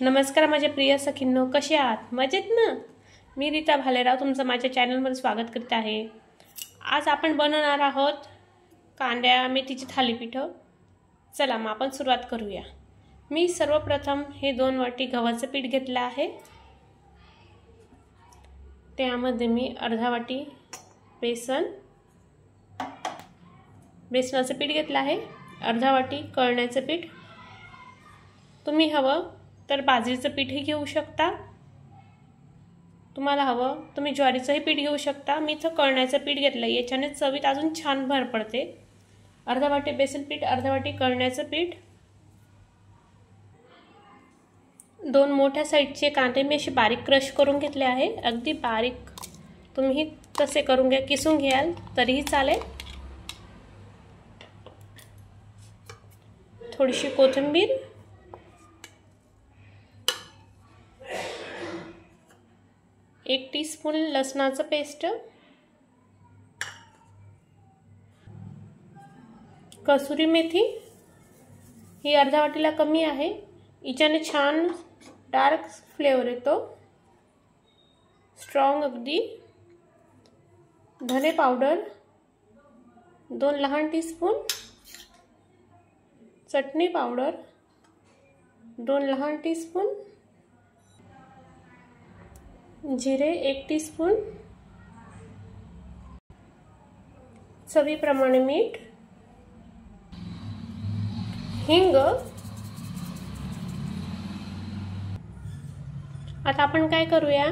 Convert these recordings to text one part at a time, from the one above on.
नमस्कार माझ्या प्रिय सखींनो, कसे आहात? मजेत ना? मी रीता भालेराव तुमचं माझ्या चॅनलमध्ये स्वागत करत आहे। आज आपण बनवणार आहोत कांद्या मेथीची थालीपीठं। चला मग आपण सुरुवात करूया। मी सर्वप्रथम हे 2 वाटी गव्हाचं पीठ घेतलं आहे। त्यामध्ये मी अर्धा वाटी बेसनाचं पीठ घेतलं आहे, अर्धा वाटी कळण्याचं पीठ। तुम्ही हवं तर बाजरीचं पीठही घेऊ शकता, तुम्हाला हवं तुम्ही ज्वारीचंही पीठ घेऊ शकता। मी इथं कळण्याचं पीठ घेतलं, याच्याने चवीत अजून छान भर पडते। अर्धा वाटी बेसन पीठ, अर्धा वाटी कळण्याचं पीठ। 2 मोठ्या साईजचे कांदे मी असे बारीक क्रश करून घेतले आहे, अगदी बारीक। तुम्ही तसे करून घ्या, किसून घ्याल तरीही चालेल। थोडीशी कोथिंबीर, 1 टीस्पून लसणाचं पेस्ट, कसुरी मेथी ही अर्धा वाटीला कमी आहे, हिच्याने छान डार्क फ्लेवर येतो, स्ट्रॉंग अगदी। धने पावडर 2 लहान टीस्पून, चटणी पावडर 2 लहान टीस्पून, जिरे 1 टीस्पून, चवीप्रमाणे मीठ, हिंग। आता आपण काय करूया,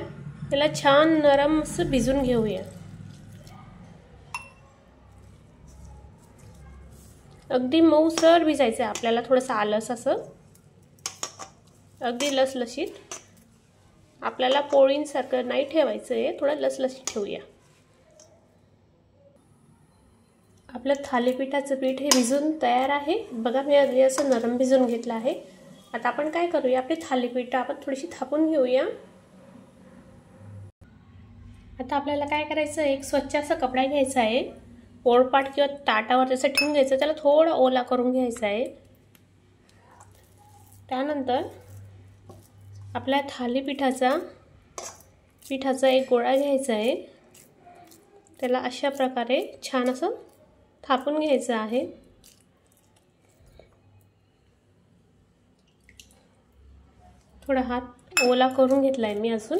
त्याला छान नरम असं भिजून घेऊया। अगदी मऊसर भिजायचं आहे आपल्याला, थोडंसं आलस असं, अगदी लसलशीत। आपल्याला पोळींसारखं नाही ठेवायचं आहे, थोडं लसलशीत ठेवूया। आपलं थालीपीठाचं पीठ हे भिजून तयार आहे बघा, मी अगदी असं नरम भिजून घेतलं आहे। आता आपण काय करूया, आपली थालीपीठ आपण थोडीशी थापून घेऊया। आता आपल्याला काय करायचं, एक स्वच्छ असा कपडा घ्यायचा आहे, पोळपाट किंवा ताटावर त्याचं ठेवून घ्यायचं, त्याला थोडा ओला करून घ्यायचा आहे। त्यानंतर आपल्या थालीपीठाचा एक गोळा घ्यायचा आहे, त्याला अशा प्रकारे छान असं थापून घ्यायचं आहे। थोडा हात ओला करून घेतलाय मी अजून,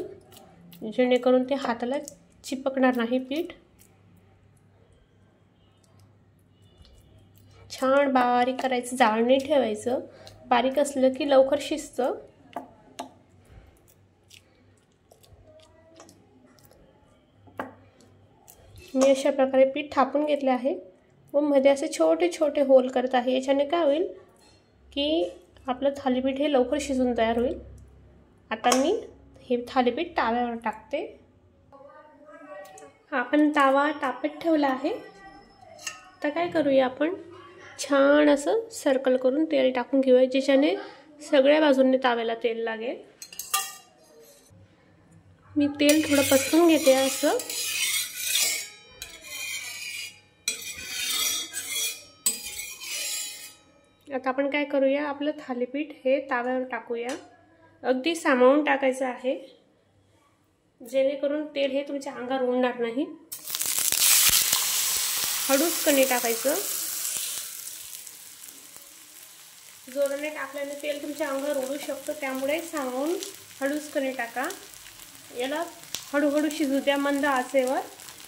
जेणेकरून ते हाताला चिपकणार नाही पीठ। छान बारीक करायचं, जाळ नाही ठेवायचं, बारीक असलं की लवकर शिजतं। मी अशा प्रकारे पीठ थापून घेतले आहे व मध्ये असे छोटे छोटे होल करत आहे, याच्याने काय होईल की आपलं थालीपीठ हे लवकर शिजून तयार होईल। आता मी हे थालीपीठ तव्यावर टाकते। आपण तवा तापत ठेवला आहे, आता काय करूया, आपण छान असं सर्कल करून तेल टाकून घेऊया, ज्याच्याने सगळ्या बाजूंनी तव्याला तेल लागेल। मी तेल थोडं पसरून घेते असं। आता आपण काय करूया, आपलं थालीपीठ हे तव्यावर टाकूया, अगदी सामावून टाकायचं आहे, जेणेकरून तेल हे तुमच्या अंगावर उडणार नाही। हळूच कणी टाकायचं, जोराने टाकल्याने तेल तुमच्या अंगावर उडू शकतं, त्यामुळे सामावून हळूच कणी टाका। याला हळूहळू शिजू द्या मंद आचेवर,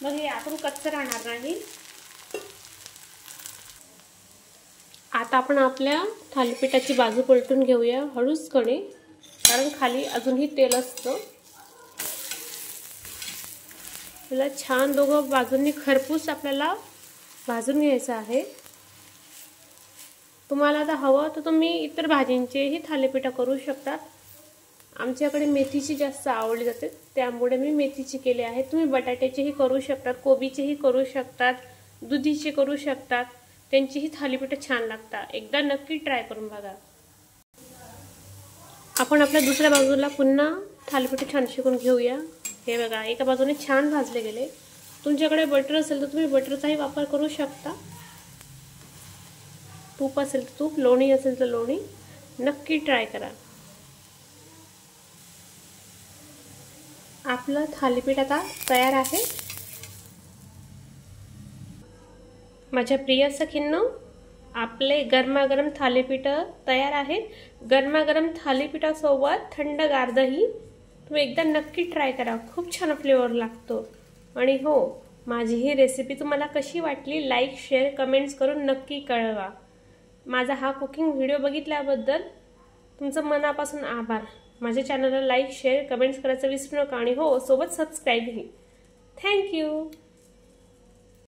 मग हे आपण कच्चं राहणार नाही। आता आपण आपल्या थालीपीठाची बाजू पलटून घेऊया हळूच कणी, कारण खाली अजूनही तेल असतं। याला छान दोघं बाजूंनी खरपूस आपल्याला भाजून घ्यायचं आहे। तुम्हाला आता हवं तर तुम्ही इतर भाजींचेही थालीपीठ करू शकतात, आमच्याकडे मेथीची जास्त आवडली जाते त्यामुळे मी मेथीची केले आहे। तुम्ही बटाट्याचेही करू शकतात, कोबीचेही करू शकतात, दुधीचे करू शकतात, त्यांचीही थालीपीठ छान लागतात, एकदा नक्की ट्राय करून बघा। आपण आपल्या दुसऱ्या बाजूला पुन्हा थालीपीठ छान शेकून घेऊया। हे बघा, एका बाजूने छान भाजले गेले। तुमच्याकडे बटर असेल तर तुम्ही बटरचाही वापर करू शकता, तूप असेल तर तूप, लोणी असेल तर लोणी, नक्की ट्राय करा। आपलं थालीपीठ आता तयार आहे। माझ्या प्रिय सखींनो, आपले गरमागरम थालीपीठ तयार आहे। गरमागरम थालीपीठासोबत थंडगार दही तुम्ही एकदा नक्की ट्राय करा, खूप छान फ्लेवर लागतो। आणि हो, माझी ही रेसिपी तुम्हाला कशी वाटली लाईक शेअर कमेंट्स करून नक्की कळवा। माझा हा कुकिंग व्हिडिओ बघितल्याबद्दल तुमचं मनापासून आभार। माझ्या चॅनलला लाईक शेअर कमेंट्स करायचं विसरू नका आणि हो सोबत सबस्क्राईबही। Thank you.